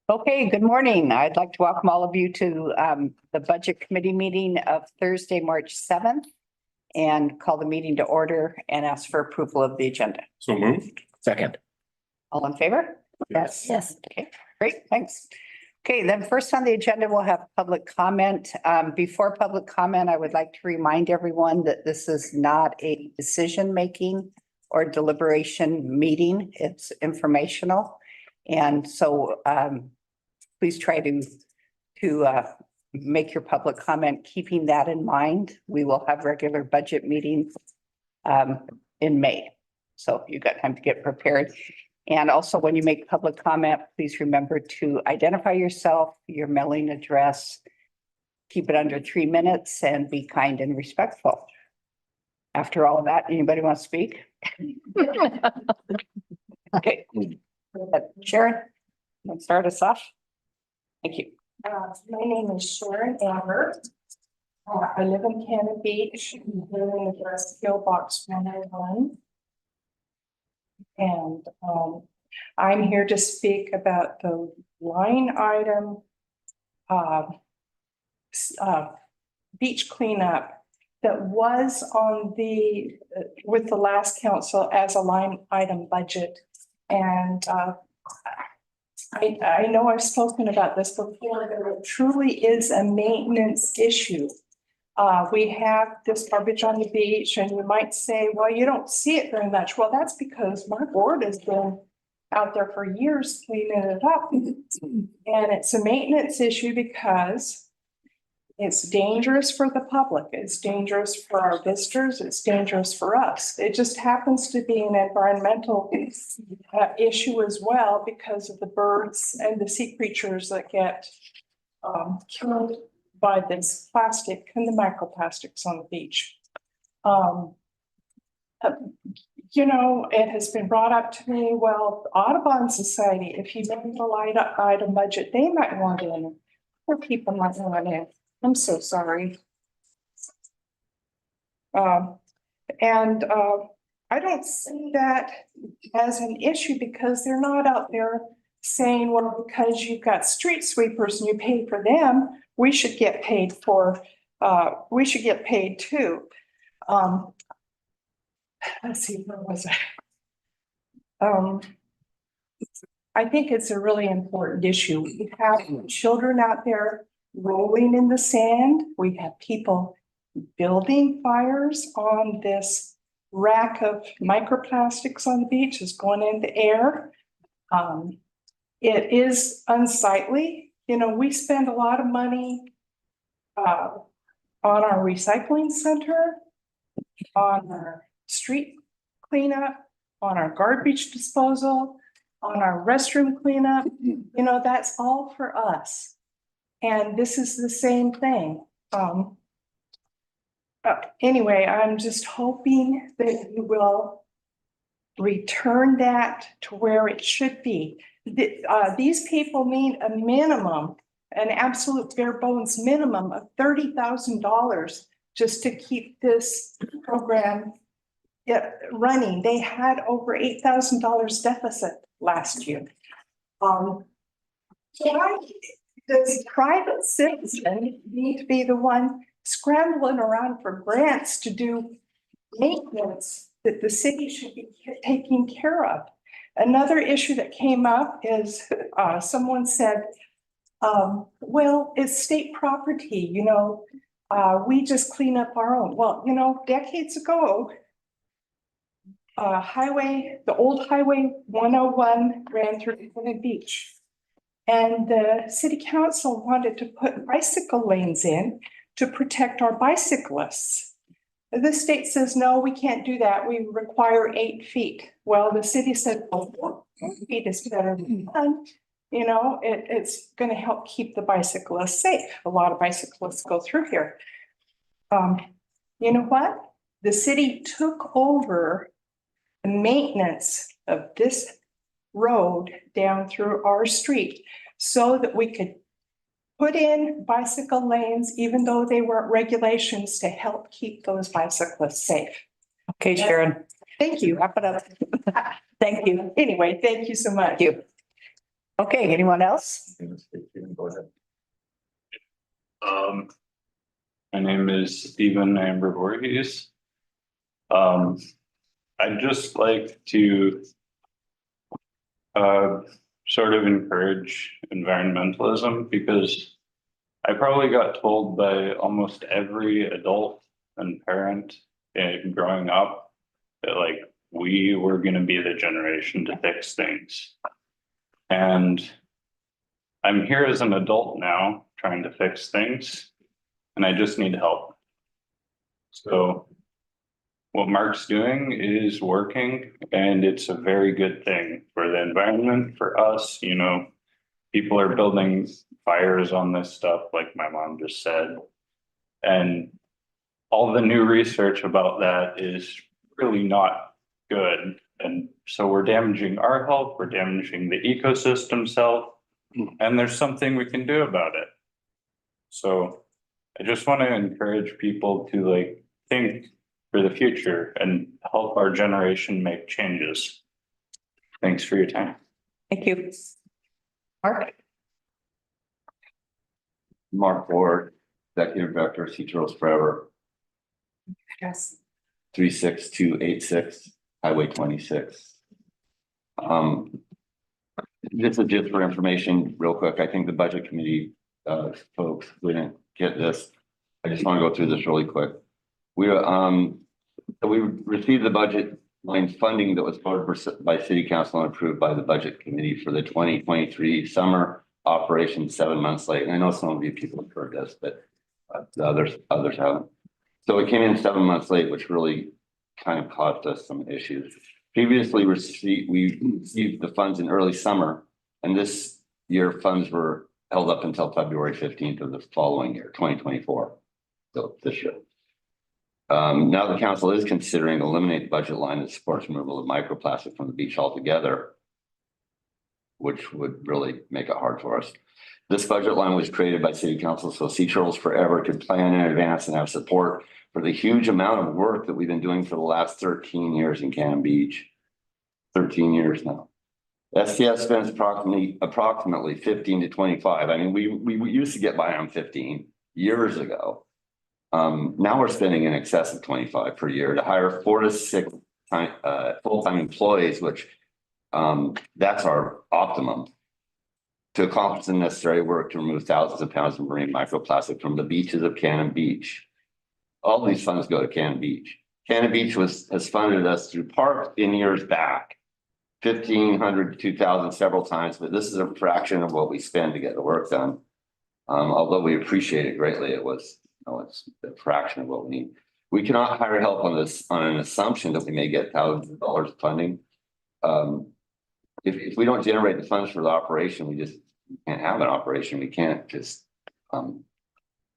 Okay, good morning. I'd like to welcome all of you to the Budget Committee meeting of Thursday, March 7th, and call the meeting to order and ask for approval of the agenda. So moved. Second. All in favor? Yes. Yes. Okay, great, thanks. Okay, then first on the agenda, we'll have public comment. Before public comment, I would like to remind everyone that this is not a decision-making or deliberation meeting. It's informational. And so please try to make your public comment, keeping that in mind. We will have regular budget meetings in May. So you've got time to get prepared. And also when you make public comment, please remember to identify yourself, your mailing address, keep it under 3 minutes and be kind and respectful. After all of that, anybody want to speak? Okay. Sharon, let's start us off. Thank you. My name is Sharon Amber. I live in Cannon Beach, living in address PO Box 101. And I'm here to speak about the line item beach cleanup that was on the with the last council as a line item budget. And I know I've spoken about this before, but it truly is a maintenance issue. We have this garbage on the beach and you might say, well, you don't see it very much. Well, that's because my board has been out there for years cleaning it up. And it's a maintenance issue because it's dangerous for the public. It's dangerous for our visitors. It's dangerous for us. It just happens to be an environmental issue as well because of the birds and the sea creatures that get killed by this plastic and the microplastics on the beach. You know, it has been brought up to me, well, Audubon Society, if you make a light item budget, they might want in, or people might want in. I'm so sorry. I don't see that as an issue because they're not out there saying, well, because you've got street sweepers and you pay for them, we should get paid for, we should get paid too. Let's see, where was I? I think it's a really important issue. We have children out there rolling in the sand. We have people building fires on this rack of microplastics on the beach is going in the air. It is unsightly. You know, we spend a lot of money on our recycling center, on our street cleanup, on our garbage disposal, on our restroom cleanup. You know, that's all for us. And this is the same thing. Anyway, I'm just hoping that you will return that to where it should be. These people need a minimum, an absolute bare bones minimum of $30,000 just to keep this program running. They had over $8,000 deficit last year. Does private citizen need to be the one scrambling around for grants to do maintenance that the city should be taking care of? Another issue that came up is someone said, well, it's state property, you know, we just clean up our own. Well, you know, decades ago, the old highway 101 ran through Cannon Beach. And the city council wanted to put bicycle lanes in to protect our bicyclists. The state says, no, we can't do that. We require 8 feet. Well, the city said, oh, 4 feet is better than none. You know, it's going to help keep the bicyclists safe. A lot of bicyclists go through here. You know what? The city took over the maintenance of this road down through our street so that we could put in bicycle lanes, even though they weren't regulations, to help keep those bicyclists safe. Okay, Sharon. Thank you. Wrap it up. Thank you. Anyway, thank you so much. Thank you. Okay, anyone else? Go ahead. My name is Stephen Amber Voorhees. I'd just like to sort of encourage environmentalism, because I probably got told by almost every adult and parent growing up that like we were going to be the generation to fix things. And I'm here as an adult now trying to fix things, and I just need help. So what Mark's doing is working, and it's a very good thing for the environment, for us. You know, people are building fires on this stuff, like my mom just said. And all the new research about that is really not good. And so we're damaging our health, we're damaging the ecosystem's health, and there's something we can do about it. So I just want to encourage people to like think for the future and help our generation make changes. Thanks for your time. Thank you. Mark? Mark Ford, Executive Director, Sea Turtles Forever, Yes. 36286, Highway 26. This is just for information, real quick. I think the Budget Committee folks didn't get this. I just want to go through this really quick. We received the budget line funding that was voted by City Council and approved by the Budget Committee for the 2023 summer operation 7 months late. And I know some of you people have heard this, but others haven't. So it came in 7 months late, which really kind of caused us some issues. Previously we received the funds in early summer, and this year funds were held up until February 15th of the following year, 2024. So this year. Now the council is considering eliminate the budget line that supports removal of microplastic from the beach altogether, which would really make it hard for us. This budget line was created by City Council so Sea Turtles Forever could plan in advance and have support for the huge amount of work that we've been doing for the last 13 years in Cannon Beach. 13 years now. STF spends approximately 15 to 25. I mean, we used to get by on 15 years ago. Now we're spending in excess of 25 per year to hire 4 to 6 full-time employees, which that's our optimum to accomplish the necessary work to remove thousands of pounds of marine microplastic from the beaches of Cannon Beach. All these funds go to Cannon Beach. Cannon Beach has funded us through parks in years back, 1,500 to 2,000 several times, but this is a fraction of what we spend to get the work done. Although we appreciate it greatly, it's a fraction of what we need. We cannot hire help on this on an assumption that we may get thousands of dollars of funding. If we don't generate the funds for the operation, we just can't have an operation. We can't just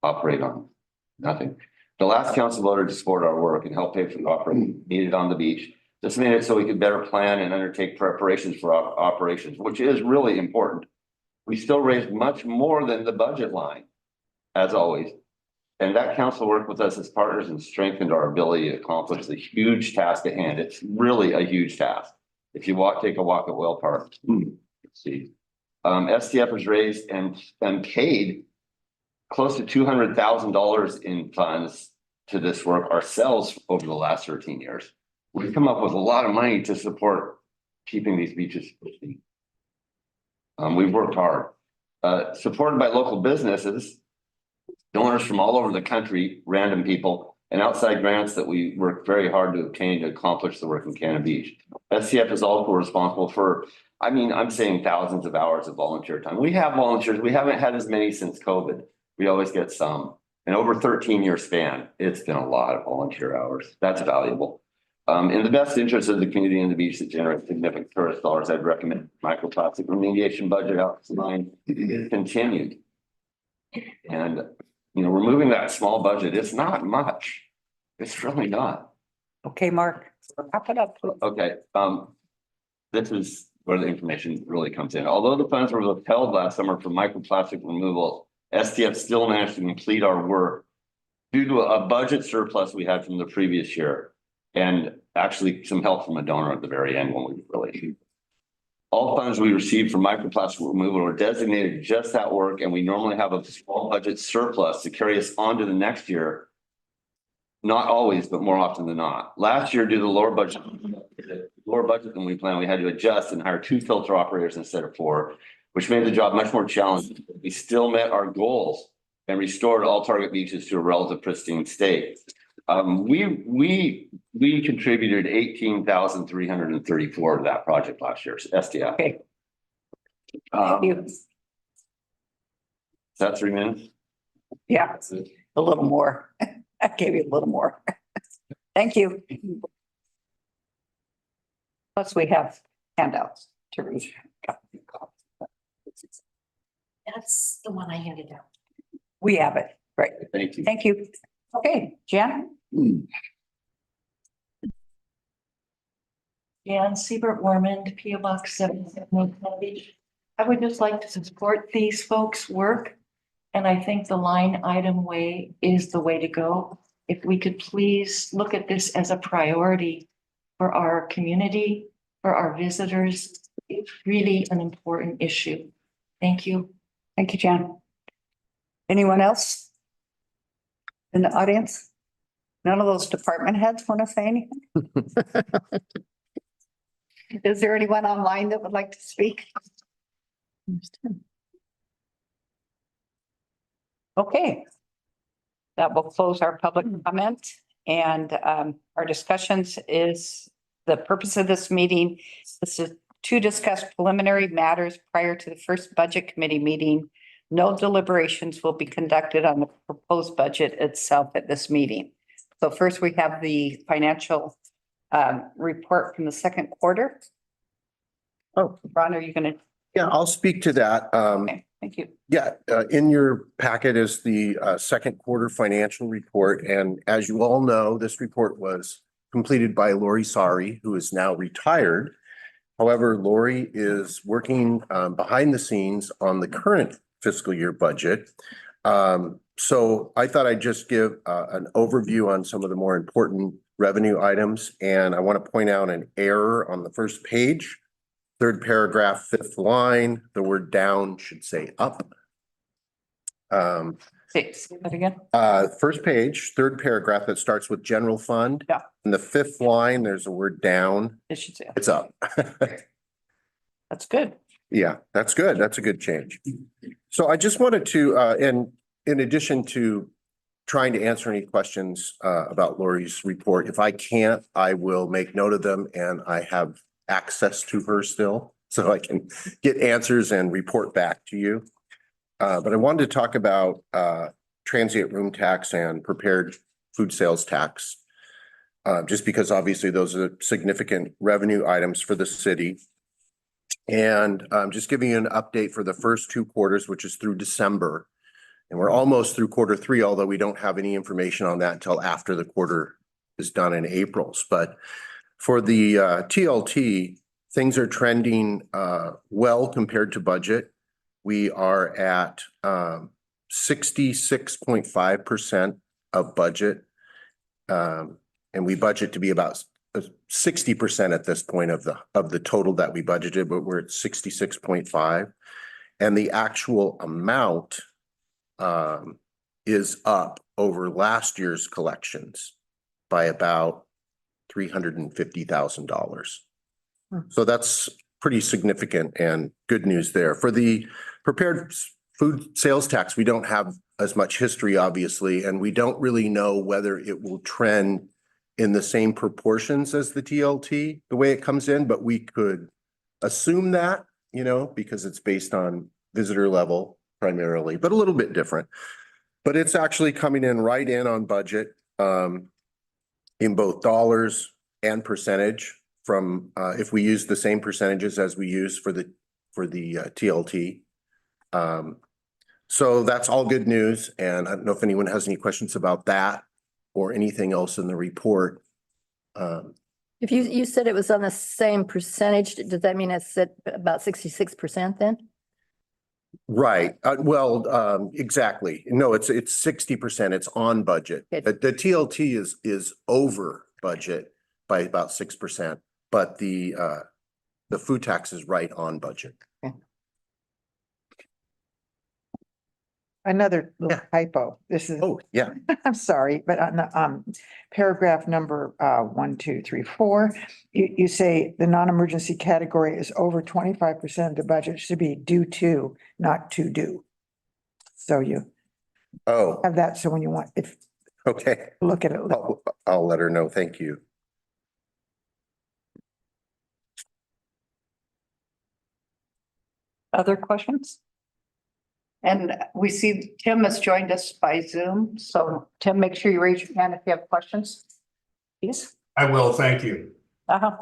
operate on nothing. The last council voted to support our work and help pay for the operation needed on the beach. This made it so we could better plan and undertake preparations for operations, which is really important. We still raised much more than the budget line, as always. And that council worked with us as partners and strengthened our ability to accomplish the huge task at hand. It's really a huge task. If you take a walk at Whale Park, see. STF has raised and paid close to $200,000 in funds to this work ourselves over the last 13 years. We've come up with a lot of money to support keeping these beaches pristine. We've worked hard, supported by local businesses, donors from all over the country, random people, and outside grants that we worked very hard to obtain to accomplish the work in Cannon Beach. SCF is also responsible for, I'm saying thousands of hours of volunteer time. We have volunteers. We haven't had as many since COVID. We always get some. And over 13-year span, it's been a lot of volunteer hours. That's valuable. In the best interest of the community and the beach that generates significant tourist dollars, I'd recommend microplastic remediation budget outline is continued. And removing that small budget, it's not much. It's really not. Okay, Mark, wrap it up. Please. Okay. This is where the information really comes in. Although the funds were withheld last summer for microplastic removal, STF still managed to complete our work due to a budget surplus we had from the previous year. And actually some help from a donor at the very end when we really. All funds we received from microplastic removal are designated to just that work, and we normally have a small budget surplus to carry us on to the next year. Not always, but more often than not. Last year, due to the lower budget than we planned, we had to adjust and hire 2 filter operators instead of 4, which made the job much more challenging. We still met our goals and restored all target beaches to a relative pristine state. We contributed 18,334 to that project last year, SDF. Okay. Thank you. Is that 3 minutes? Yeah, a little more. I gave you a little more. Thank you. Plus we have handouts to read. That's the one I handed out. We have it, right? Thank you. Thank you. Okay, Jen? Jan Siebert Warmond, P O Box 778 Palm Beach. I would just like to support these folks' work. And I think the line item way is the way to go. If we could please look at this as a priority for our community, for our visitors. It's really an important issue. Thank you. Thank you, Jen. Anyone else in the audience? None of those department heads want to say anything? Is there anyone online that would like to speak? Okay. That will close our public comment, and our discussions is the purpose of this meeting. This is to discuss preliminary matters prior to the first budget committee meeting. No deliberations will be conducted on the proposed budget itself at this meeting. So first we have the financial report from the second quarter. Oh. Ron, are you gonna? Yeah, I'll speak to that. Okay, thank you. Yeah, in your packet is the second quarter financial report. And as you all know, this report was completed by Lori Sari, who is now retired. However, Lori is working behind the scenes on the current fiscal year budget. So I thought I'd just give an overview on some of the more important revenue items. And I want to point out an error on the first page. Third paragraph, 5th line, the word down should say up. Say that again. First page, 3rd paragraph that starts with general fund. Yeah. In the 5th line, there's a word down, It should say, it's up. that's good. Yeah, that's good. That's a good change. So I just wanted to, in addition to trying to answer any questions about Lori's report, if I can't, I will make note of them, and I have access to her still, so I can get answers and report back to you. But I wanted to talk about transient room tax and prepared food sales tax. Just because obviously those are significant revenue items for the city. And just giving you an update for the first 2 quarters, which is through December. And we're almost through Q3, although we don't have any information on that until after the quarter is done in April's. But for the TLT, things are trending well compared to budget. We are at 66.5% of budget. And we budget to be about 60% at this point of the total that we budgeted, but we're at 66.5. And the actual amount is up over last year's collections by about $350,000. So that's pretty significant and good news there. For the prepared food sales tax, we don't have as much history, obviously, and we don't really know whether it will trend in the same proportions as the TLT, the way it comes in, but we could assume that, because it's based on visitor level primarily, but a little bit different. But it's actually coming in right in on budget in both dollars and percentage from if we use the same percentages as we use for the TLT. So that's all good news. And I don't know if anyone has any questions about that or anything else in the report. If you said it was on the same percentage, does that mean it's at about 66% then? Right. Well, exactly. No, it's 60%. It's on budget. Okay. The TLT is over budget by about 6%, but the the food tax is right on budget. Another little typo. This is, Oh, yeah. I'm sorry, but on the paragraph number 1, 2, 3, 4, you say the non-emergency category is over 25% of the budget. It should be due to, not to do. So you Oh, have that. So when you want, if, okay. look at it. I'll let her know. Thank you. Other questions? And we see Tim has joined us by Zoom. So Tim, make sure you raise your hand if you have questions. Please. I will, thank you. Uh-huh.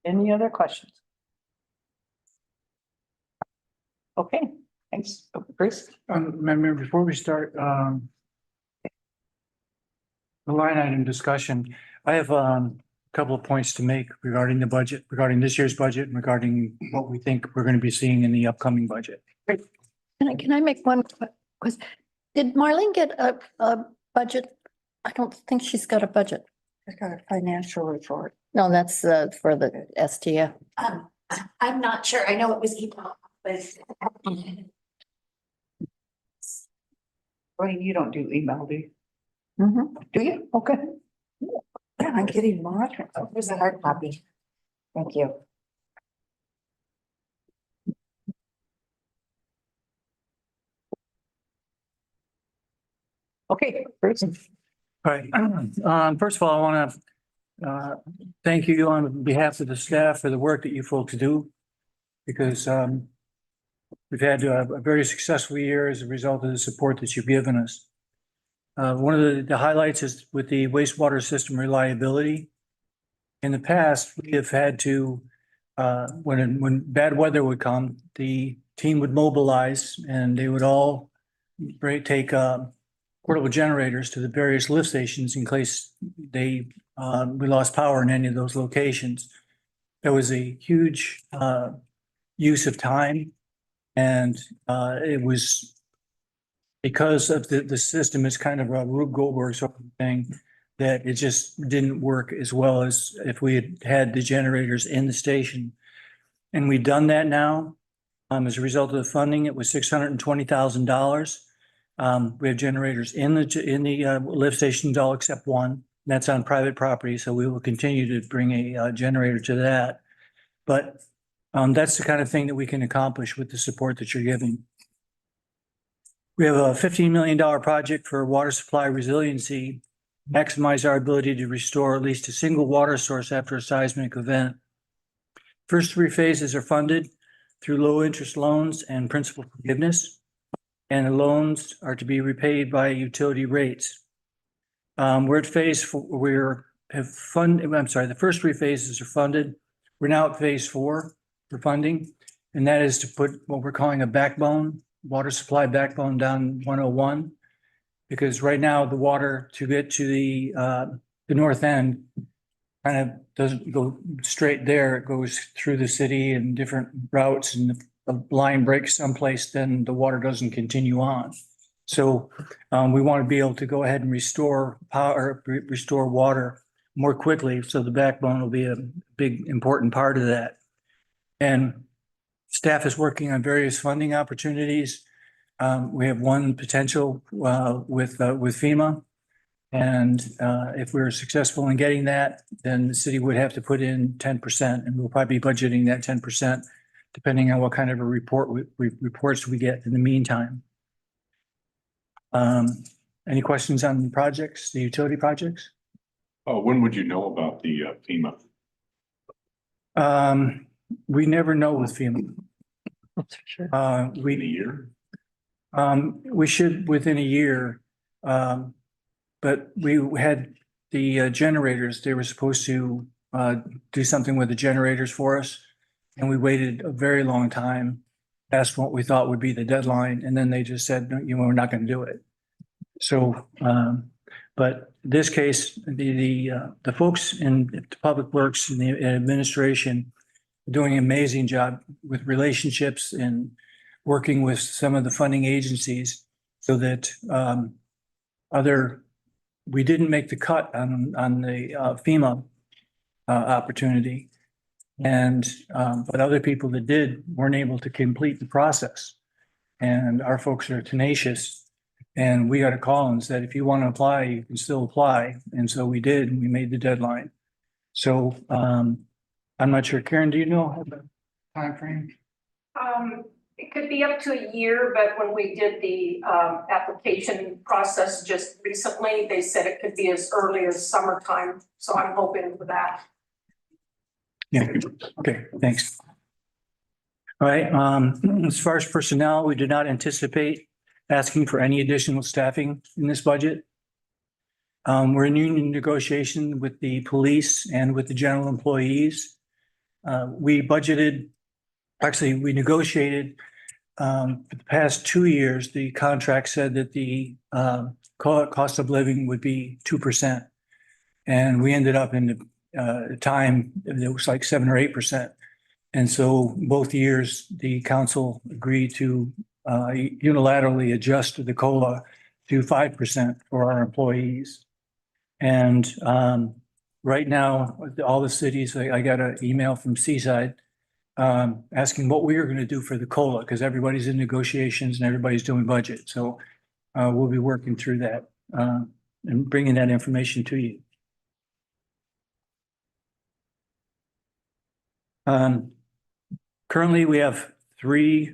Any other questions? Okay, thanks. Bruce? Member, before we start, the line item discussion, I have, a couple of points to make regarding the budget, regarding this year's budget, and regarding what we think we're going to be seeing in the upcoming budget. Can I make one question? Did Marlene get a budget? I don't think she's got a budget. I've got a financial report. No, that's for the STF. I'm not sure. I know it was emailed, but Brian, you don't do email, do you? Mhm. Do you? Okay. I'm getting more. there's a hard copy. Thank you. Okay, Bruce. All right. First of all, I want to thank you on behalf of the staff for the work that you folks do. Because we've had a very successful year as a result of the support that you've given us. One of the highlights is with the wastewater system reliability. In the past, we have had to, when bad weather would come, the team would mobilize and they would all take portable generators to the various lift stations in case we lost power in any of those locations. There was a huge use of time, and it was because of the system is kind of a Rube Goldberg sort of thing, that it just didn't work as well as if we had had the generators in the station. And we've done that now. As a result of the funding, it was $620,000. We have generators in the lift stations, all except one. That's on private property, so we will continue to bring a generator to that. But that's the kind of thing that we can accomplish with the support that you're giving. We have a $15 million project for water supply resiliency, maximize our ability to restore at least a single water source after a seismic event. First three phases are funded through low interest loans and principal forgiveness, and the loans are to be repaid by utility rates. We're at phase 4. The first three phases are funded. We're now at phase 4 for funding, and that is to put what we're calling a backbone, water supply backbone down 101. Because right now the water to get to the north end kind of doesn't go straight there. It goes through the city and different routes, and if the line breaks someplace, then the water doesn't continue on. So we want to be able to go ahead and restore power, restore water more quickly. So the backbone will be a big, important part of that. And staff is working on various funding opportunities. We have one potential with FEMA. And if we're successful in getting that, then the city would have to put in 10%, and we'll probably be budgeting that 10%, depending on what kind of a reports we get in the meantime. Any questions on the projects, the utility projects? Oh, when would you know about the FEMA? We never know with FEMA. That's for sure. In a We year? should within a year. But we had the generators, they were supposed to do something with the generators for us. And we waited a very long time, past what we thought would be the deadline. And then they just said, no, we're not going to do it. So but this case, the folks in the Public Works and the administration are doing an amazing job with relationships and working with some of the funding agencies so that we didn't make the cut on the FEMA opportunity. And but other people that did weren't able to complete the process. And our folks are tenacious. And we got a call and said, if you want to apply, you can still apply. And so we did, and we made the deadline. So I'm not sure. Karen, do you know the timeframe? It could be up to a year, but when we did the application process just recently, they said it could be as early as summertime. So I'm hoping for that. Yeah, okay, thanks. All right, as far as personnel, we did not anticipate asking for any additional staffing in this budget. We're in union negotiation with the police and with the general employees. We negotiated for the past 2 years, the contract said that the cost of living would be 2%. And we ended up in the time, it was like 7 or 8%. And so both years, the council agreed to unilaterally adjust the COLA to 5% for our employees. And right now, all the cities, I got an email from Seaside asking what we are going to do for the COLA, because everybody's in negotiations and everybody's doing budget. So we'll be working through that and bringing that information to you. Currently, we have 3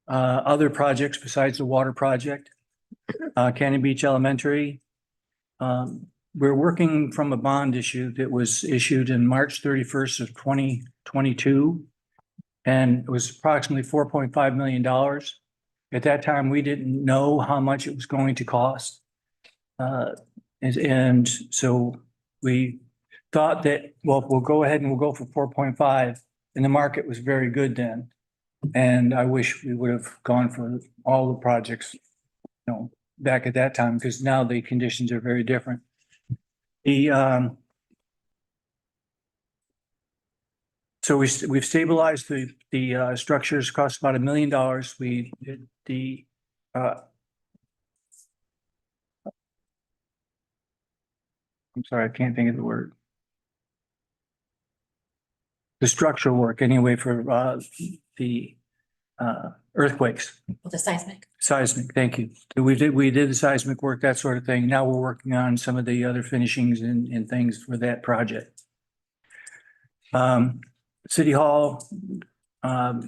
other projects besides the water project. Cannon Beach Elementary. We're working from a bond issue that was issued in March 31st of 2022. And it was approximately $4.5 million. At that time, we didn't know how much it was going to cost. And so we thought that, well, we'll go ahead and we'll go for 4.5. And the market was very good then. And I wish we would have gone for all the projects, back at that time, because now the conditions are very different. So we've stabilized the structures, cost about $1 million. We did I'm sorry, I can't think of the word. The structural work anyway for the earthquakes. The seismic. Seismic, thank you. We did the seismic work, that sort of thing. Now we're working on some of the other finishings and things for that project. City Hall,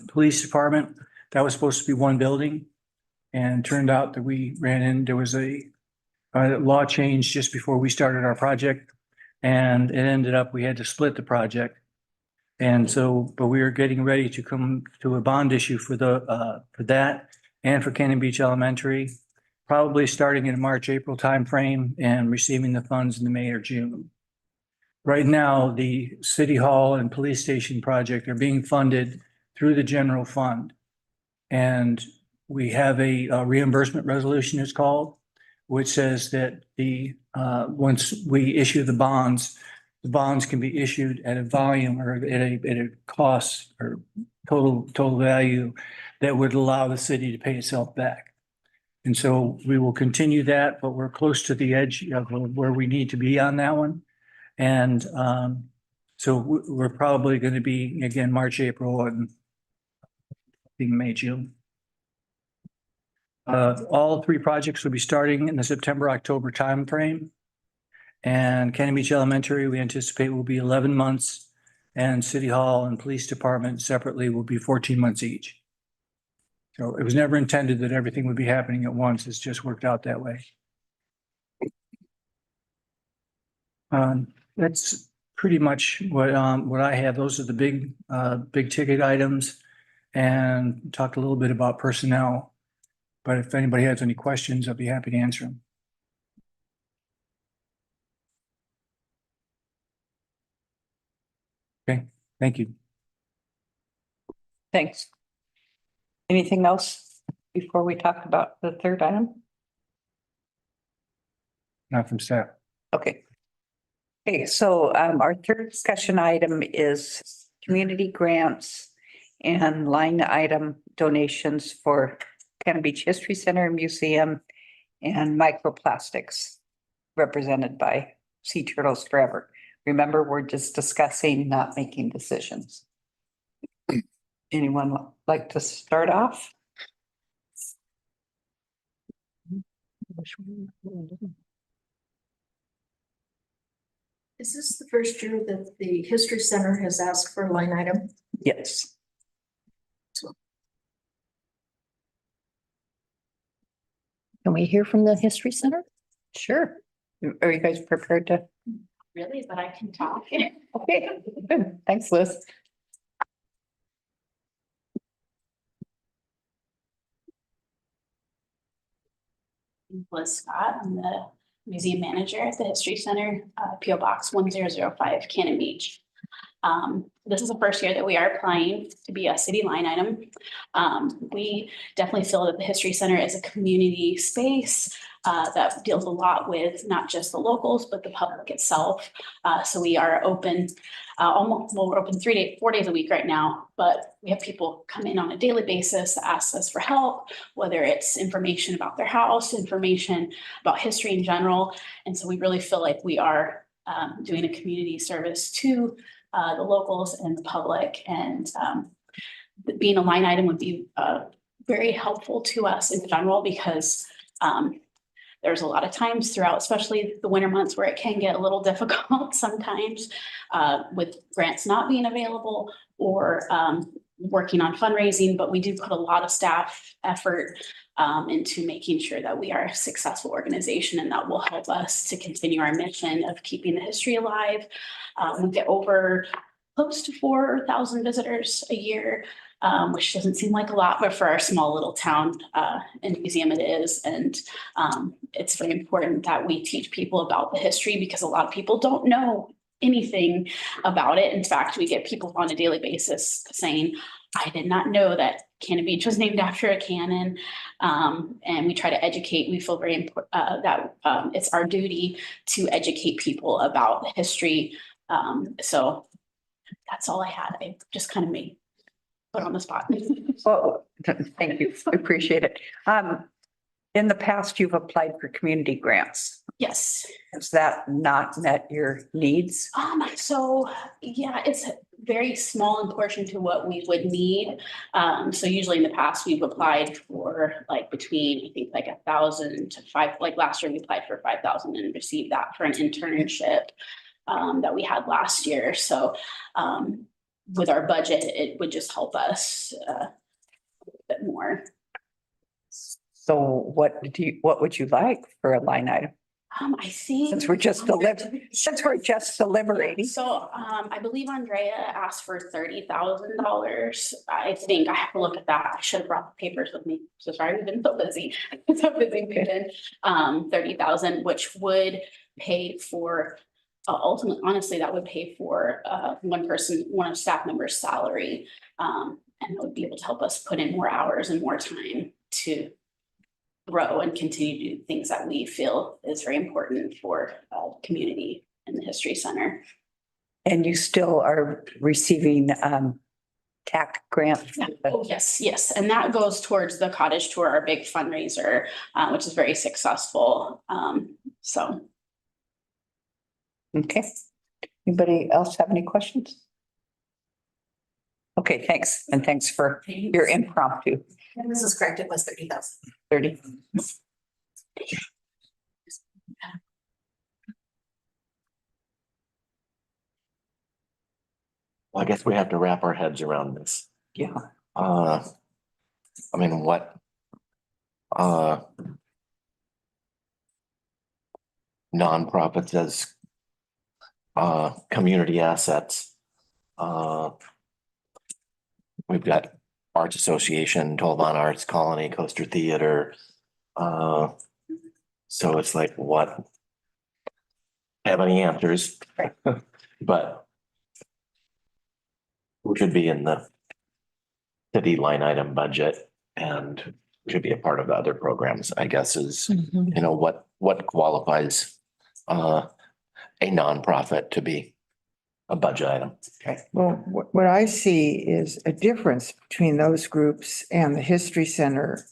Police Department, that was supposed to be one building. And turned out that there was a law change just before we started our project. And it ended up, we had to split the project. And so, but we are getting ready to come to a bond issue for that and for Cannon Beach Elementary, probably starting in March, April timeframe and receiving the funds in the May or June. Right now, the City Hall and Police Station project are being funded through the general fund. And we have a reimbursement resolution, it's called, which says that once we issue the bonds can be issued at a volume or at a cost or total value that would allow the city to pay itself back. And so we will continue that, but we're close to the edge of where we need to be on that one. And so we're probably going to be, again, March, April, and being May, June. All 3 projects will be starting in the September, October timeframe. And Cannon Beach Elementary, we anticipate will be 11 months. And City Hall and Police Department separately will be 14 months each. So it was never intended that everything would be happening at once. It's just worked out that way. That's pretty much what I have. Those are the big ticket items, and talked a little bit about personnel. But if anybody has any questions, I'd be happy to answer them. Okay, thank you. Thanks. Anything else before we talk about the third item? not from staff. Okay. Okay, so our third discussion item is community grants and line item donations for Cannon Beach History Center and Museum and microplastics represented by Sea Turtles Forever. Remember, we're just discussing, not making decisions. Anyone like to start off? Is this the first year that the History Center has asked for a line item? Yes. Can we hear from the History Center? Sure. Are you guys prepared to? Really, but I can talk. Okay, good. Thanks, Liz. Liz Scott, I'm the museum manager at the History Center, PO Box 1005, Cannon Beach. This is the first year that we are applying to be a city line item. We definitely feel that the History Center is a community space that deals a lot with not just the locals, but the public itself. So we are open we're open 4 days a week right now, but we have people come in on a daily basis, ask us for help, whether it's information about their house, information about history in general. And so we really feel like we are doing a community service to the locals and the public, and being a line item would be very helpful to us in general, because there's a lot of times throughout, especially the winter months, where it can get a little difficult sometimes with grants not being available or working on fundraising, but we do put a lot of staff effort into making sure that we are a successful organization, and that will help us to continue our mission of keeping the history alive. We get over close to 4,000 visitors a year, which doesn't seem like a lot, but for our small little town and museum it is. And it's very important that we teach people about the history, because a lot of people don't know anything about it. In fact, we get people on a daily basis saying, I did not know that Cannon Beach was named after a cannon. And we try to educate. We feel very important that it's our duty to educate people about history. So that's all I had. I just kind of made put on the spot. Well, thank you. Appreciate it. In the past, you've applied for community grants. Yes. Has that not met your needs? So yeah, it's very small in portion to what we would need. So usually in the past, we've applied for like between, I think like 1,000 to 5, like last year we applied for 5,000 and received that for an internship that we had last year. So with our budget, it would just help us a bit more. So what would you like for a line item? I think. Since we're just deliberating. So I believe Andrea asked for $30,000. I think I have to look at that. I should have brought the papers with me. So sorry, we've been so busy. We've been 30,000, which would pay for ultimately, honestly, that would pay for one of staff members' salary. And it would be able to help us put in more hours and more time to grow and continue to do things that we feel is very important for community and the History Center. And you still are receiving TAC grant? Oh, yes. And that goes towards the cottage tour, our big fundraiser, which is very successful. So. Okay. Anybody else have any questions? Okay, thanks. And thanks for your impromptu. And this is correct, it was 30,000. 30. Well, I guess we have to wrap our heads around this. Yeah. I mean, what? Nonprofits as community assets. We've got Arts Association, Tolvon Arts Colony, Coaster Theater. So it's like, what? Have any answers? But we should be in the city line item budget and should be a part of the other programs, I guess, is, you know, what qualifies a nonprofit to be a budget item. Well, what I see is a difference between those groups and the History Center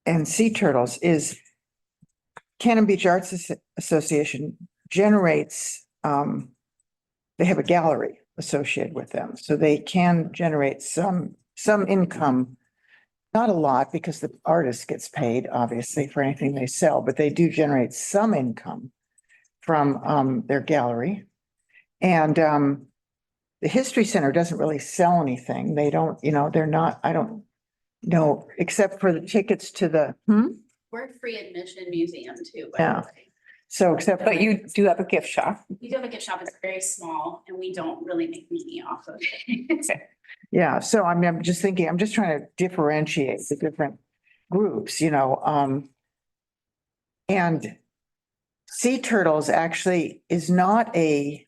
and Sea Turtles is Cannon Beach Arts Association generates, they have a gallery associated with them, so they can generate some income. Not a lot, because the artist gets paid, obviously, for anything they sell, but they do generate some income from their gallery. And the History Center doesn't really sell anything. They don't, they're not, I don't know, except for the tickets to the, We're a free admission museum too. by the Yeah. way. So except. But you do have a gift shop. We do have a gift shop. It's very small and we don't really make money off of it. Yeah, so I mean, I'm just thinking, I'm just trying to differentiate the different groups, and Sea Turtles actually is not an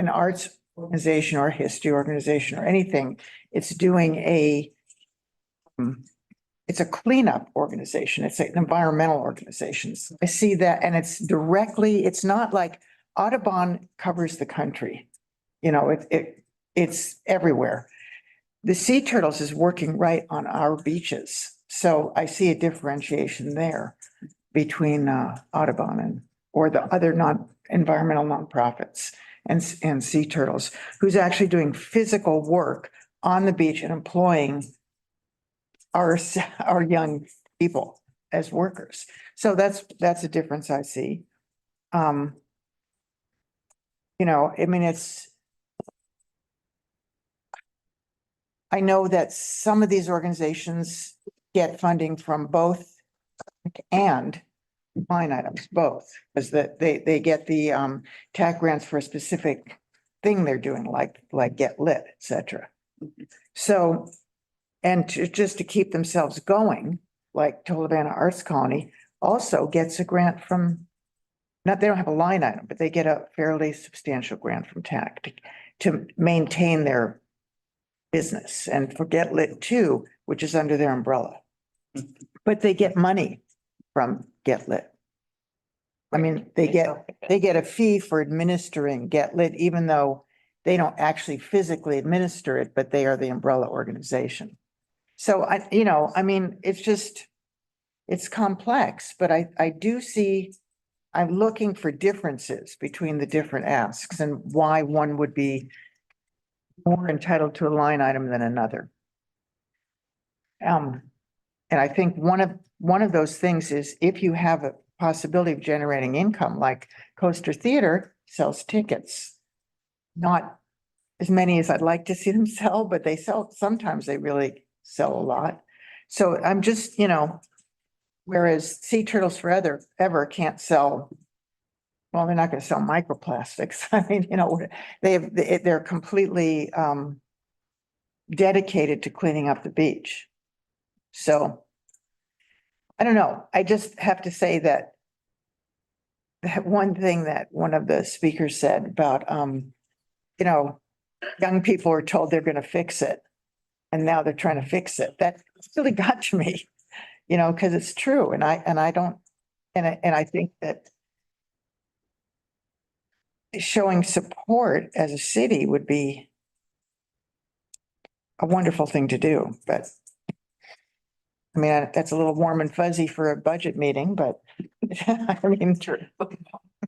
arts organization or a history organization or anything. It's doing it's a cleanup organization. It's an environmental organization. So I see that, and it's not like Audubon covers the country. It's everywhere. The Sea Turtles is working right on our beaches. So I see a differentiation there between Audubon or the other non-environmental nonprofits and Sea Turtles, who's actually doing physical work on the beach and employing our young people as workers. So that's a difference I see. I mean, I know that some of these organizations get funding from both and line items, both, because they get the TAC grants for a specific thing they're doing, like Get Lit, et cetera. So, and just to keep themselves going, like Tolovana Arts Colony also gets a grant from, they don't have a line item, but they get a fairly substantial grant from TAC to maintain their business, and for Get Lit too, which is under their umbrella. But they get money from Get Lit. I mean, they get a fee for administering Get Lit, even though they don't actually physically administer it, but they are the umbrella organization. So I mean, it's complex, but I do see, I'm looking for differences between the different asks and why one would be more entitled to a line item than another. And I think one of those things is if you have a possibility of generating income, like Coaster Theater sells tickets. Not as many as I'd like to see them sell, but sometimes they really sell a lot. So I'm just, whereas Sea Turtles Forever can't sell. Well, they're not going to sell microplastics. I mean, they're completely dedicated to cleaning up the beach. So I don't know. I just have to say that one thing that one of the speakers said about, young people are told they're going to fix it, and now they're trying to fix it. That really got to me, because it's true, and I don't, and I think that showing support as a city would be a wonderful thing to do, but I mean, that's a little warm and fuzzy for a budget meeting, but I mean,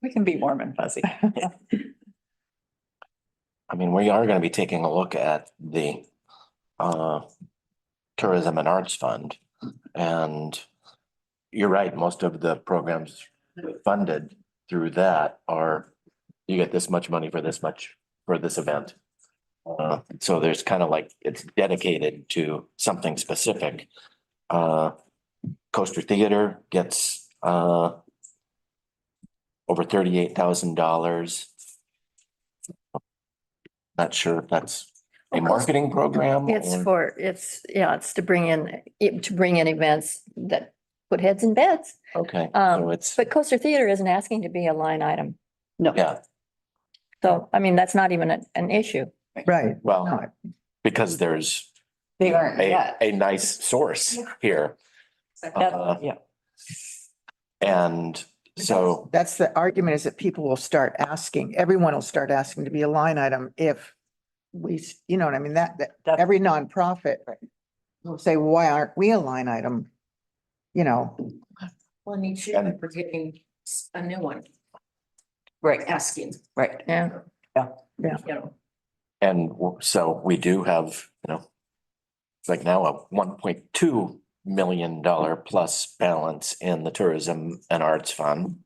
We can be warm and fuzzy. I mean, we are gonna be taking a look at the Tourism and Arts Fund. And you're right, most of the programs funded through that are, you get this much money for this much for this event. So there's kind of like, it's dedicated to something specific. Coaster Theater gets over $38,000. Not sure if that's a marketing program. It's to bring in events that put heads in beds. Okay, so it's, But Coaster Theater isn't asking to be a line item. No. yeah, So, I mean, that's not even an issue. right. well, No, because there's They aren't yet. a nice source here. Yeah. And So, That's the argument, is that people will start asking, everyone will start asking to be a line item if you know what I mean? That every nonprofit will say, why aren't we a line item? You know, Well, and each year we're getting a new one, Right, asking, right. yeah, you know. and so we do have, it's like now a $1.2 million plus balance in the Tourism and Arts Fund.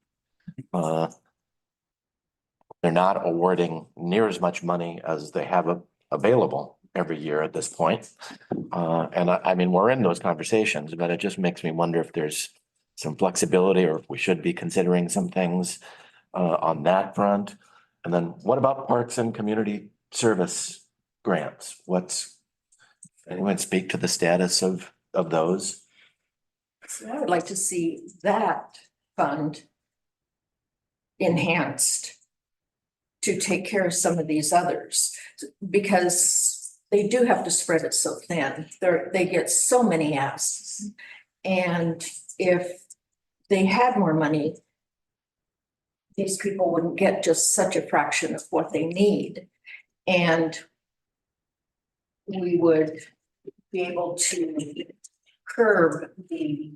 They're not awarding near as much money as they have available every year at this point. And I mean, we're in those conversations, but it just makes me wonder if there's some flexibility or if we should be considering some things on that front. And then what about parks and community service grants? Anyone speak to the status of those? So I would like to see that fund enhanced to take care of some of these others, because they do have to spread it so thin. They get so many asks. And if they had more money, these people wouldn't get just such a fraction of what they need. And we would be able to curb the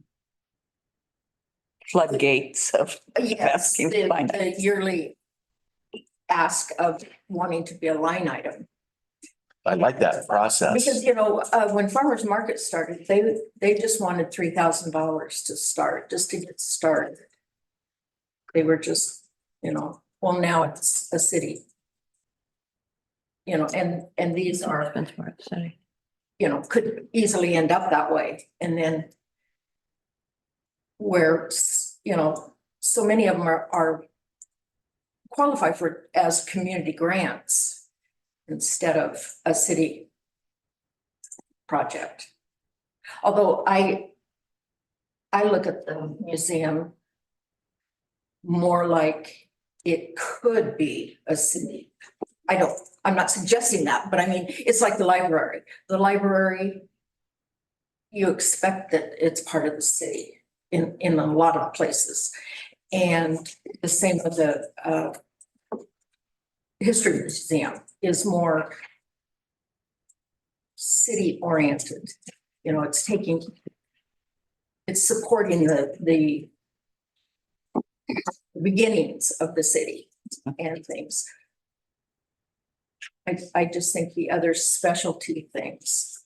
Floodgates of yes, asking to find the yearly ask of wanting to be a line item. I like that process. Because, when farmers market started, they just wanted $3,000 to start, just to get started. They were just, well, now it's a city. And these are, could easily end up that way. And then where, so many of them are qualified for as community grants instead of a city project. Although I look at the museum more like it could be a city. I'm not suggesting that, but I mean, it's like the library. The library, you expect that it's part of the city in a lot of places. And the same with the History Museum is more city oriented. It's supporting the beginnings of the city and things. I just think the other specialty things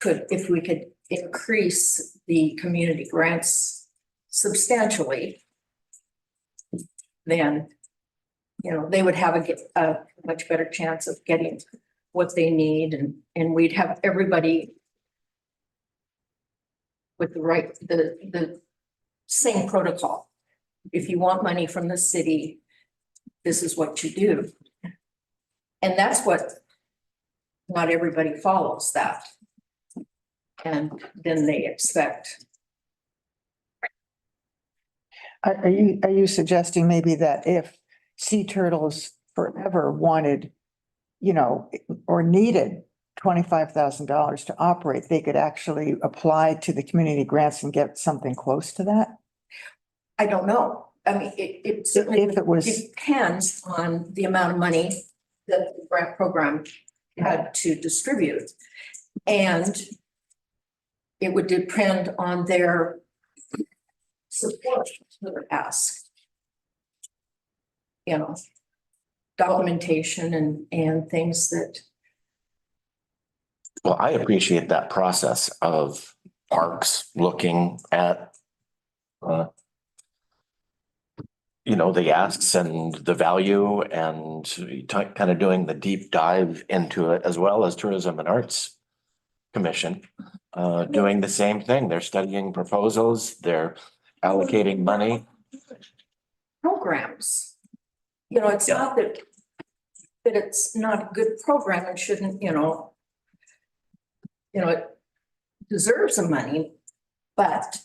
if we could increase the community grants substantially, then, they would have a much better chance of getting what they need, and we'd have everybody with the same protocol. If you want money from the city, this is what you do. And that's what, not everybody follows that. And then they expect. are you suggesting maybe that if Sea Turtles Forever wanted, or needed $25,000 to operate, they could actually apply to the community grants and get something close to that? I don't know. I mean, it certainly depends on the amount of money that the grant program had to distribute. And it would depend on their support for their ask. Documentation and things that. Well, I appreciate that process of parks looking at the asks and the value and kind of doing the deep dive into it, as well as Tourism and Arts Commission doing the same thing. They're studying proposals, they're allocating money. Programs. It's not that it's not a good program and shouldn't, it deserves the money, but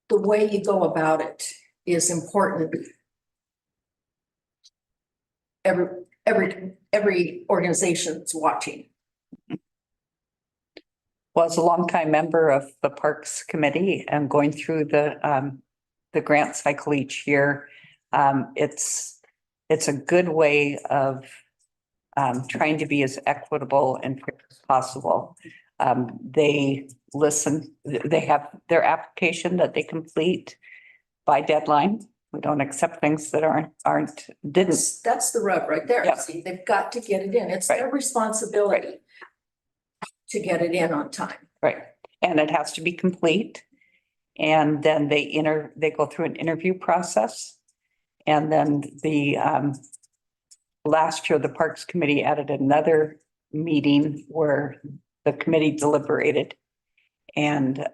the way you go about it is important. Every organization's watching. Well, as a longtime member of the Parks Committee and going through the the grant cycle each year. It's a good way of trying to be as equitable and fair as possible. They listen, they have their application that they complete by deadline. We don't accept things that didn't. That's the rub right there. Yeah. See, they've got to get it in. It's their responsibility to get it in on time. Right, and it has to be complete. And then they go through an interview process. And then last year, the Parks Committee added another meeting where the committee deliberated and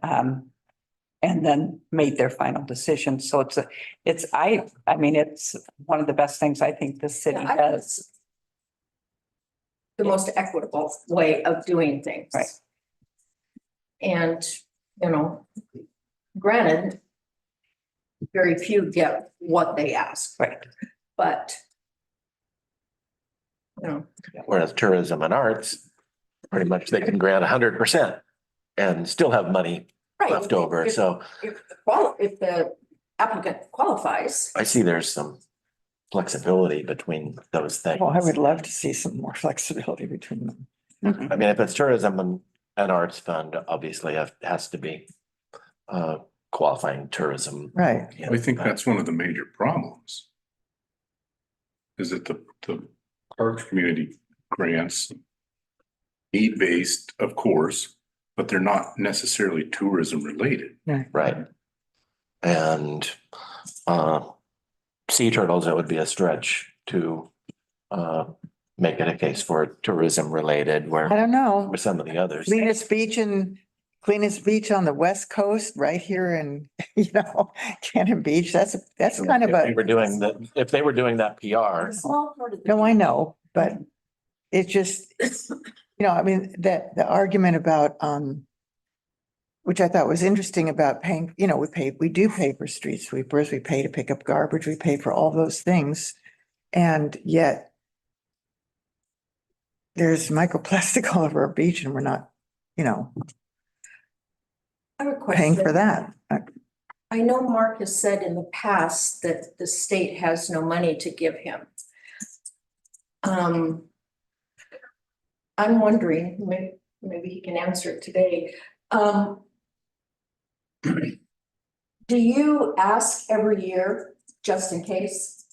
then made their final decision. So it's one of the best things I think the city Yeah, I think does. The most equitable way of doing things. Right. And, granted, very few get what they ask. Right. But, Whereas tourism and arts, pretty much they can grant 100% and still have money right. left over. If- So If the applicant qualifies, I see there's some flexibility between those things. Well, I would love to see some more flexibility between them. I mean, if it's tourism and arts fund, obviously has to be qualifying tourism. Right. I think that's one of the major problems. Is that the parks community grants need-based, of course, but they're not necessarily tourism related. Right. And sea turtles, it would be a stretch to make it a case for tourism related I where don't know. with some of the others. Cleanest beach on the West Coast, right here in, Cannon Beach. That's kind of If they a, were doing that, if they were doing that PR, small part of the. no, I know, but it's just, that the argument about, which I thought was interesting about paying, we do pay for street sweepers, we pay to pick up garbage, we pay for all those things. And yet there's microplastic all over our beach and we're not, I have a paying question. for that. I know Mark has said in the past that the state has no money to give him. I'm wondering, maybe he can answer it today. Do you ask every year, just in case?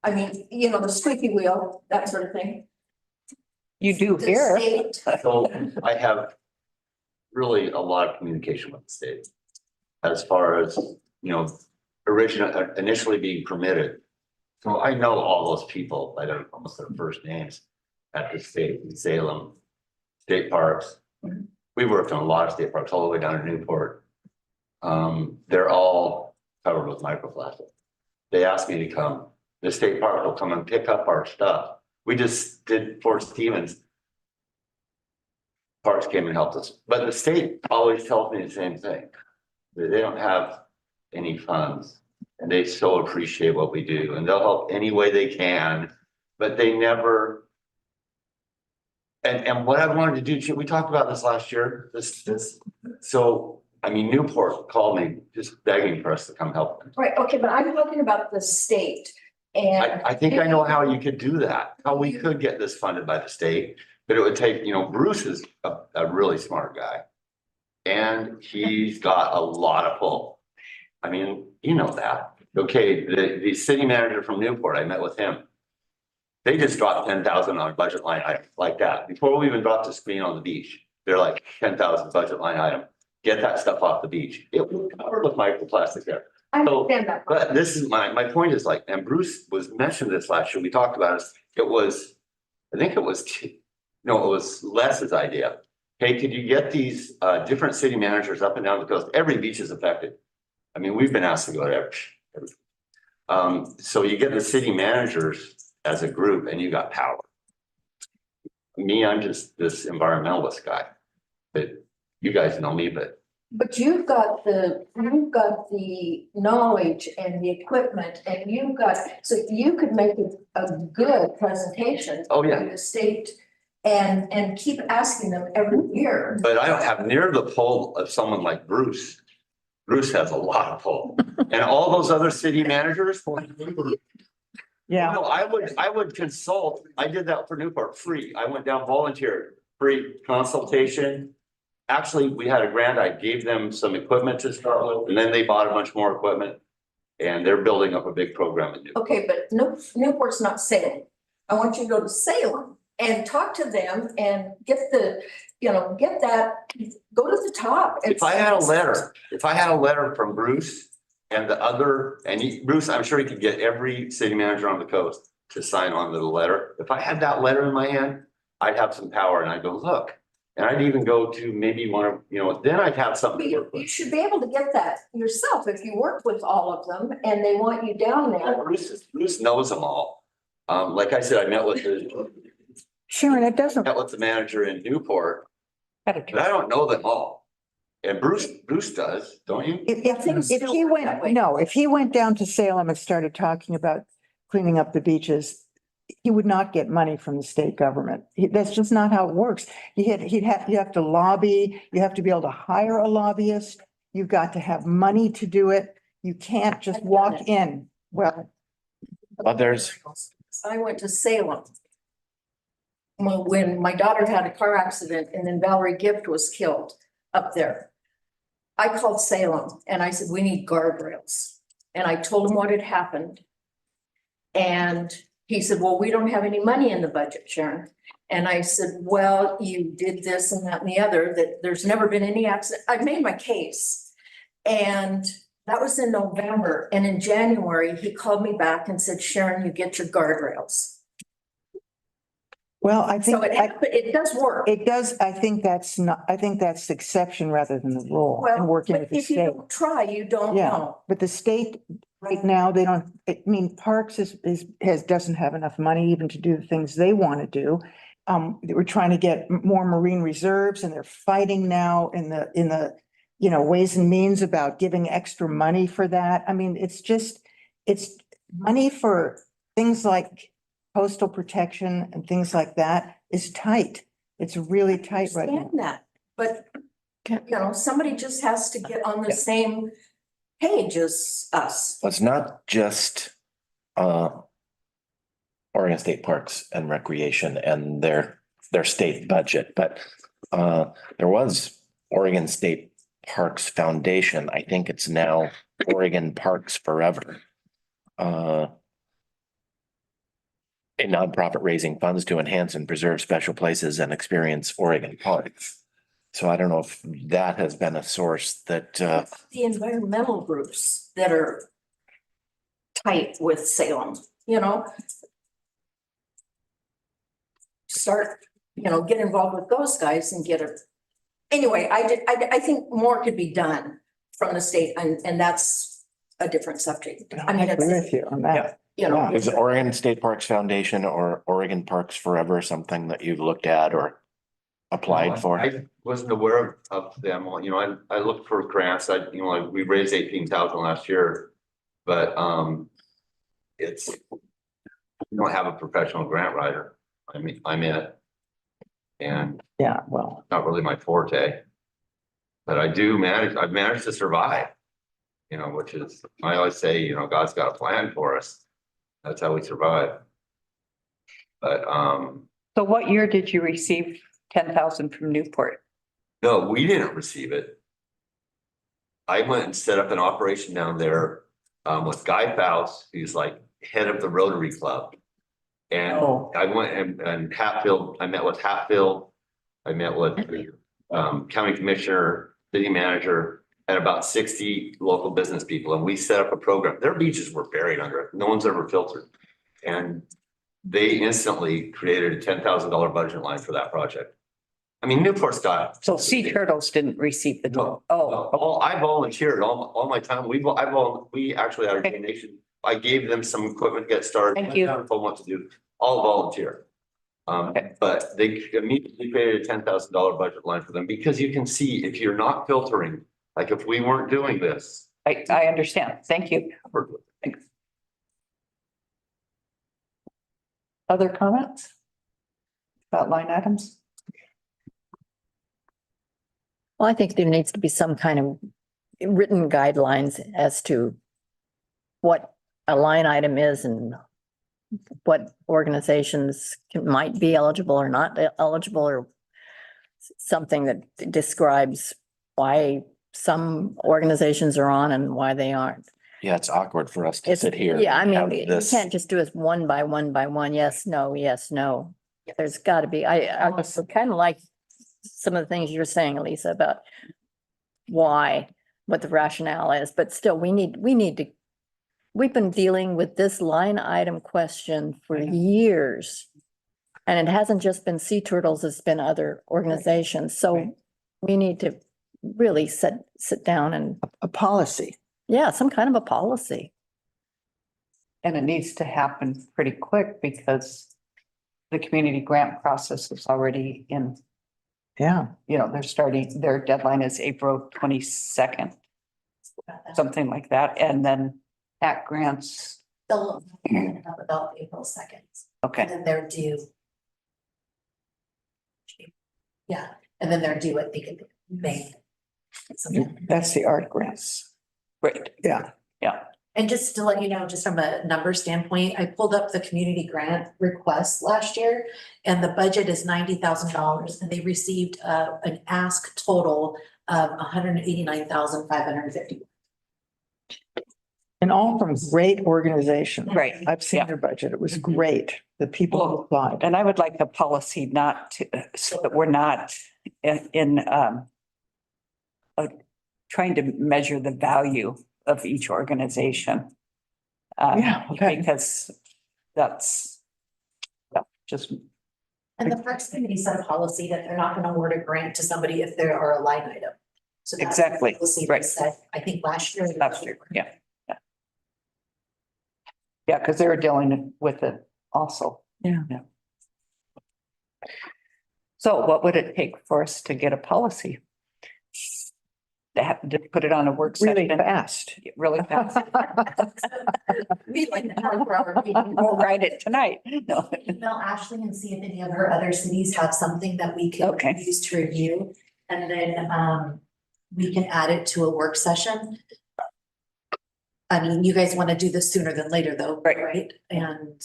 I mean, the squeaky wheel, that sort of thing. You do The here. state, So I have really a lot of communication with the state. As far as, initially being permitted. So I know all those people, I don't almost their first names at the state in Salem, state parks. We worked on a lot of state parks all the way down to Newport. They're all covered with microplastic. They asked me to come, the state park will come and pick up our stuff. We just did Fort Stevens. Parks came and helped us, but the state always tells me the same thing. They don't have any funds and they so appreciate what we do and they'll help any way they can, but they never. And what I wanted to do, we talked about this last year, so, Newport called me just begging for us to come help them. right, okay, but I'm talking about the state and. I think I know how you could do that, how we could get this funded by the state, but it would take, Bruce is a really smart guy. And he's got a lot of pull. That. Okay, the city manager from Newport, I met with him. They just dropped 10,000 on a budget line item like that. Before we even dropped the screen on the beach, they're like 10,000 budget line item. Get that stuff off the beach. It was covered with microplastic there. I understand that. But this is my point is and Bruce mentioned this last year, we talked about it. It was Les's idea. Hey, could you get these different city managers up and down the coast? Every beach is affected. We've been asked to go to every. So you get the city managers as a group and you got power. Me, I'm just this environmentalist guy, but you guys know me, But you've got the knowledge and the equipment and so you could make a good presentation. Oh, yeah. To the state and keep asking them every year. but I don't have near the pull of someone like Bruce. Bruce has a lot of pull. And all those other city managers. Yeah. No, I would consult. I did that for Newport, free. I went down, volunteered, free consultation. Actually, we had a grant. I gave them some equipment to start with, and then they bought a bunch more equipment. And they're building up a big program in Newport. Okay, but Newport's not Salem. I want you to go to Salem and talk to them and get the, get that, go to the top. and- If I had a letter from Bruce and the other, Bruce, I'm sure he could get every city manager on the coast to sign on to the letter. If I had that letter in my hand, I'd have some power and I'd go, look. And I'd even go to maybe one of, then I'd have something. to work with. You should be able to get that yourself if you work with all of them and they want you down there. Bruce knows them all. Like I said, I met with Sharon, it doesn't, the manager in Newport, but I don't know them all. And Bruce does, don't you? if he if he went down to Salem and started talking about cleaning up the beaches, he would not get money from the state government. That's just not how it works. You have to lobby, you have to be able to hire a lobbyist. You've got to have money to do it. You can't just walk in. Well, I went to Salem. When my daughter had a car accident and then Valerie Gift was killed up there. I called Salem and I said, we need guardrails. And I told him what had happened. And he said, well, we don't have any money in the budget, Sharon. And I said, well, you did this and that and the other, that there's never been any accident. I made my case. And that was in November. And in January, he called me back and said, Sharon, you get your guardrails. well, I think. So it does work. It does, I think that's the exception rather than the rule and Well, working but with the if you state. don't try, you don't Yeah, know. but the state right now, they don't, Parks doesn't have enough money even to do the things they want to do. They were trying to get more marine reserves and they're fighting now in the Ways and Means about giving extra money for that. I mean, it's money for things like coastal protection and things like that is tight. It's really tight right now. Understand that, but somebody just has to get on the same page as us. Well, it's not just Oregon State Parks and Recreation and their state budget, but there was Oregon State Parks Foundation. I think it's now Oregon Parks Forever. A nonprofit raising funds to enhance and preserve special places and experience Oregon parks. So I don't know if that has been a source that The environmental groups that are tight with Salem, start, get involved with those guys and get it. Anyway, I think more could be done from the state and that's a different subject. I mean, I agree with you on that. is Oregon State Parks Foundation or Oregon Parks Forever something that you've looked at or applied for? I wasn't aware of them. I looked for grants. We raised 18,000 last year, but we don't have a professional grant writer. I mean, I'm in it. And Yeah, well, not really my forte. But I've managed to survive. Which is, I always say, God's got a plan for us. That's how we survive. But So what year did you receive 10,000 from Newport? no, we didn't receive it. I went and set up an operation down there with Guy Faust, who's like head of the Rotary Club. And I went and Hatfield, I met with Hatfield. I met with the county commissioner, city manager, and about 60 local business people. And we set up a program. Their beaches were buried under it. No one's ever filtered. And they instantly created a $10,000 budget line for that project. I mean, Newport's got. So Sea Turtles didn't receive the. No. Oh, I volunteered all my time. We actually had a donation. I gave them some equipment to get started. Thank you. I don't know what to do. All volunteer. But they immediately created a $10,000 budget line for them because you can see if you're not filtering, like if we weren't doing this. I understand. Thank you. Thanks. Other comments? About line items? Well, I think there needs to be some kind of written guidelines as to what a line item is and what organizations might be eligible or not eligible, or something that describes why some organizations are on and why they aren't. Yeah, it's awkward for us to It's, sit here. yeah, I and mean, have you this. can't just do it one by one by one, yes, no, yes, no. There's gotta be, I was kind of like some of the things you're saying, Elisa, about why, what the rationale is, but still, we need to, we've been dealing with this line item question for years. And it hasn't just been Sea Turtles, it's been other organizations, so we need to really sit down and, A policy. yeah, some kind of a policy. And it needs to happen pretty quick because the community grant process is already in, Yeah. they're starting, their deadline is April 22nd, something like that. And then TAC grants, They'll up about April 2nd. okay, And then they're due. Yeah, and then they're due, I think, in May. That's the art grants. great, Yeah. yeah. And just to let you know, just from a number standpoint, I pulled up the community grant request last year. And the budget is $90,000 and they received an ask total of $189,550. And all from great organizations. Right, I've seen yeah. their budget. It was great. The people who applied. And I would like a policy not to, so that we're not in trying to measure the value of each organization. Yeah, okay. Because that's just, And the Parks Committee set a policy that they're not going to award a grant to somebody if there are a line item. So that's the Exactly, policy they right. set, I think last year. yeah. Yeah, because they were dealing with it also. Yeah. So what would it take for us to get a policy? They have to put it on a work session. Really fast. Really fast. We like the 24-hour meeting. We'll write it tonight. No. Email Ashley and see if any of her other cities have something that we can Okay. use to review. And then we can add it to a work session. I mean, you guys want to do this sooner than later though, right? And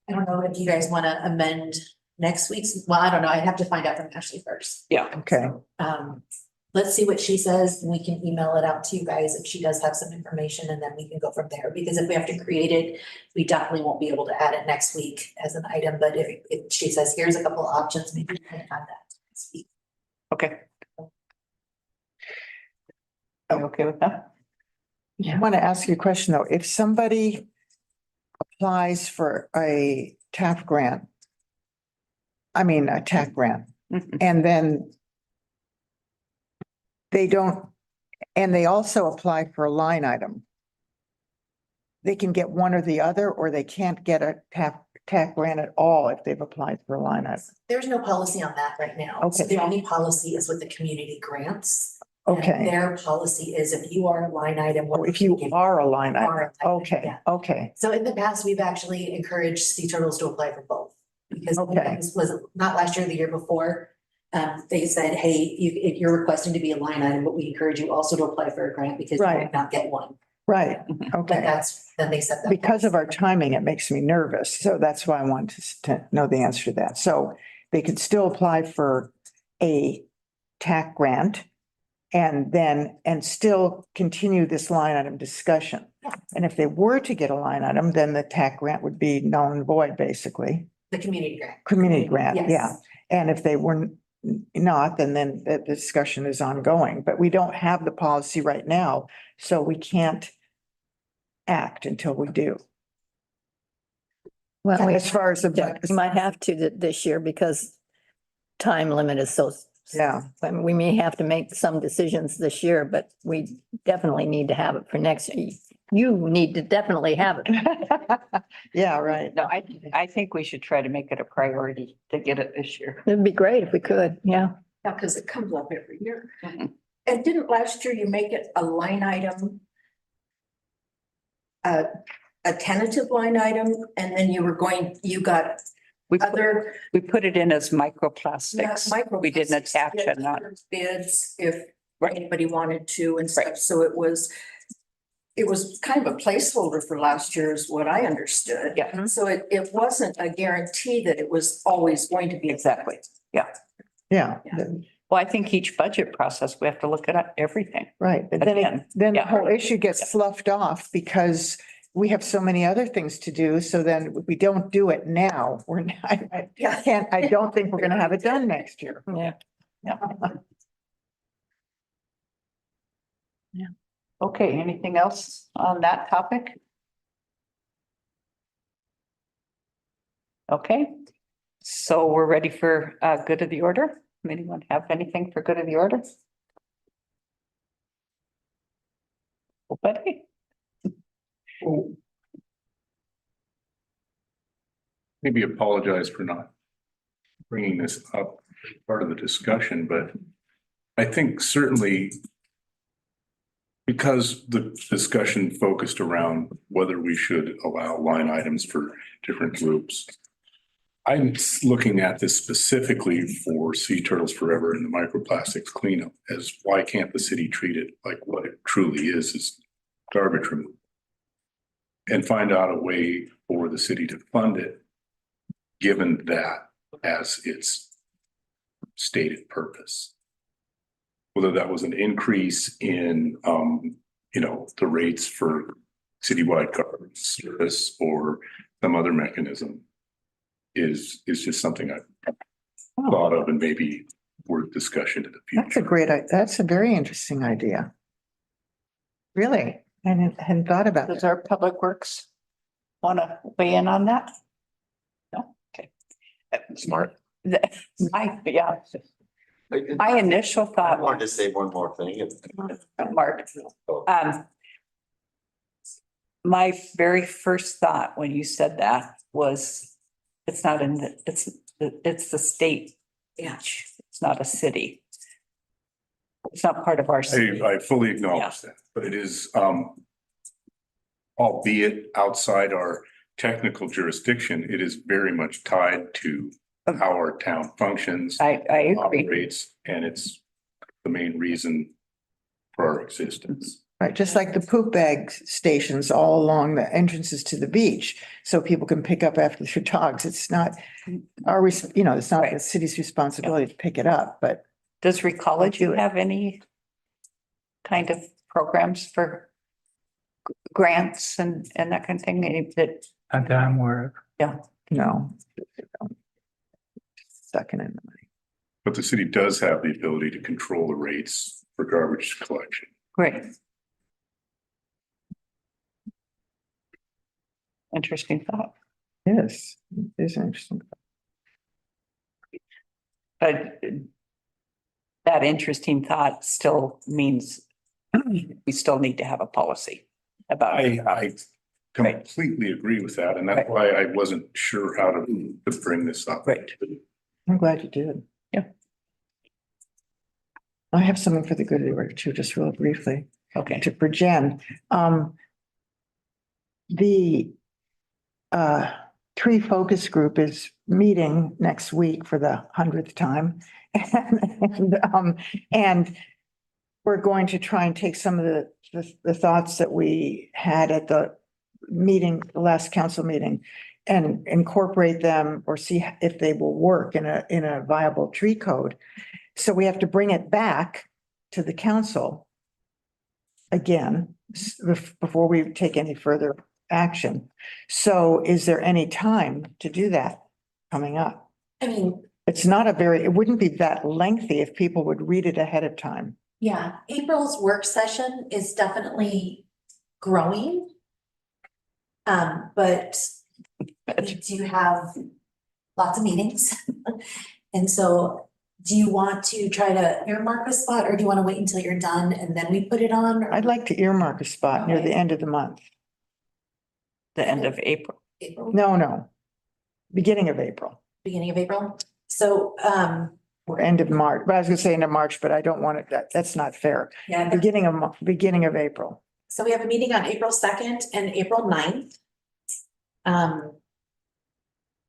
I don't know if you guys want to amend next week's, well, I don't know. I'd have to find out from Ashley first. Yeah. Okay. Let's see what she says and we can email it out to you guys if she does have some information and then we can go from there. Because if we have to create it, we definitely won't be able to add it next week as an item. But if she says, here's a couple of options, maybe we can add that next week. Okay. Are you okay with that? I want to ask you a question though. If somebody applies for a TAP grant, a TAC grant, and then they don't, and they also apply for a line item, they can get one or the other, or they can't get a TAC grant at all if they've applied for a line item. There's no policy on that right now. So Okay. the only policy is with the community grants. And Okay. their policy is if you are a line item. Or if you are a line item. are a line item, Okay, yeah. okay, So in the past, we've actually encouraged Sea Turtles to apply for both. Because Okay. this was not last year, the year before. They said, hey, if you're requesting to be a line item, but we encourage you also to apply for a grant because you Right. might not get one. right, But okay. then they set that. Because of our policy. timing, it makes me nervous. So that's why I wanted to know the answer to that. So they could still apply for a TAC grant and still continue this line item discussion. Yeah. And if they were to get a line item, then the TAC grant would be null and void, basically. The community grant. Community grant, Yes. yeah. And if they were not, then the discussion is ongoing. But we don't have the policy right now, so we can't act until we do. Well, As far as the. we might have to this year because time limit is so. Yeah. I mean, we may have to make some decisions this year, but we definitely need to have it for next year. You need to definitely have it. Yeah, right. No, I think we should try to make it a priority to get it this year. It'd be great if we could, yeah. Yeah, because it comes up every year. Mhm. And didn't last year you make it a line item? A tentative line item, and then you got we put it in as microplastics. We didn't attach it, not. Bids if Right. anybody wanted to and stuff. So it was kind of a placeholder for last year is what I understood. Yeah. So it wasn't a guarantee that it was always going to be. Exactly. Yeah. Yeah, Well, I think each budget process, we have to look at everything. right. But then, Again, then the yeah. whole issue gets sloughed off because we have so many other things to do. So then if we don't do it now, we're not, I don't think we're gonna have it done next year. Yeah. Yeah. Yeah. Okay, anything else on that topic? Okay, so we're ready for good of the order. Anyone have anything for good of the order? Nobody? Maybe apologize for not bringing this up as part of the discussion, but I think certainly because the discussion focused around whether we should allow line items for different groups. I'm looking at this specifically for Sea Turtles Forever and the microplastics cleanup as why can't the city treat it like what it truly is garbage removal? And find out a way for the city to fund it, given that as its stated purpose. Whether that was an increase in, the rates for citywide garbage service or some other mechanism is just something I've thought of and maybe worth discussion in the future. That's a very interesting idea. Really, I hadn't thought about Does that. our Public Works want to weigh in on that? No, okay. Smart. My initial I thought, wanted to say one more thing. Mark, my very first thought when you said that was, it's not in the, it's the state. Yeah. It's not a city. It's not part of our city. I fully acknowledge that, but it is, albeit outside our technical jurisdiction, it is very much tied to how our town functions. I agree. Operates, and it's the main reason for our existence. Right, just like the poop bag stations all along the entrances to the beach, so people can pick up after their dogs. It's not it's not the city's responsibility to pick it up, but. Does Recology have any kind of programs for grants and that kind of thing? Any that, Not that I'm aware of. No. Sucking in the money. But the city does have the ability to control the rates for garbage collection. great. Interesting thought, Yes, it is interesting. but that interesting thought still means we still need to have a policy about. I completely agree with that, and that's why I wasn't sure how to bring this up. Right. I'm glad you did. Yeah. I have something for the good of the order too, just real briefly. Okay. For Jen. The tree focus group is meeting next week for the 100th time. And we're going to try and take some of the thoughts that we had at the meeting, the last council meeting, and incorporate them or see if they will work in a viable tree code. So we have to bring it back to the council again before we take any further action. So is there any time to do that coming up? I mean, it wouldn't be that lengthy if people would read it ahead of time. yeah, April's work session is definitely growing. But we do have lots of meetings. And so do you want to try to earmark a spot or do you want to wait until you're done and then we put it on? I'd like to earmark a spot near Okay. the end of the month. The end of April. April, No, beginning of April beginning of April. So, or end of March. But I was gonna say end of March, but I don't want it, that's not fair. yeah, Beginning of April. so we have a meeting on April 2nd and April 9th.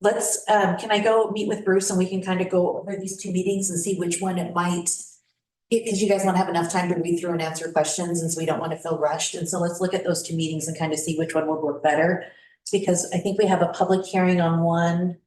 let's, can I go meet with Bruce and we can kind of go over these two meetings and see which one it might. Because you guys want to have enough time to read through and answer questions, and so we don't want to feel rushed. And so let's look at those two meetings and kind of see which one will work better. Because I think we have a public hearing on one.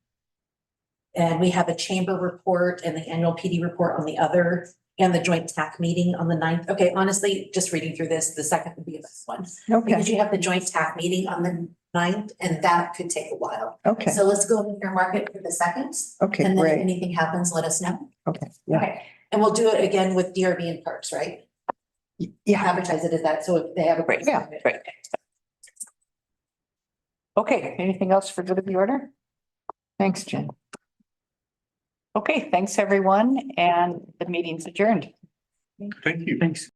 And we have a chamber report and the annual PD report on the other, and the joint TAC meeting on the 9th. Okay, honestly, just reading through this, the second would be the best one. Because Okay, you have the joint TAC meeting on the 9th, and that could take a while. okay, So let's go and earmark it for the second. okay, And then if great. anything happens, let us know. Okay, yeah, Okay, and we'll do it again with DRB and Parks, right? yeah, Advertise it as that, so if they have a. Great, yeah, great. Okay, anything else for good of the order? thanks, Jen. Okay, thanks, everyone, and the meeting's adjourned. Thank you. Thanks.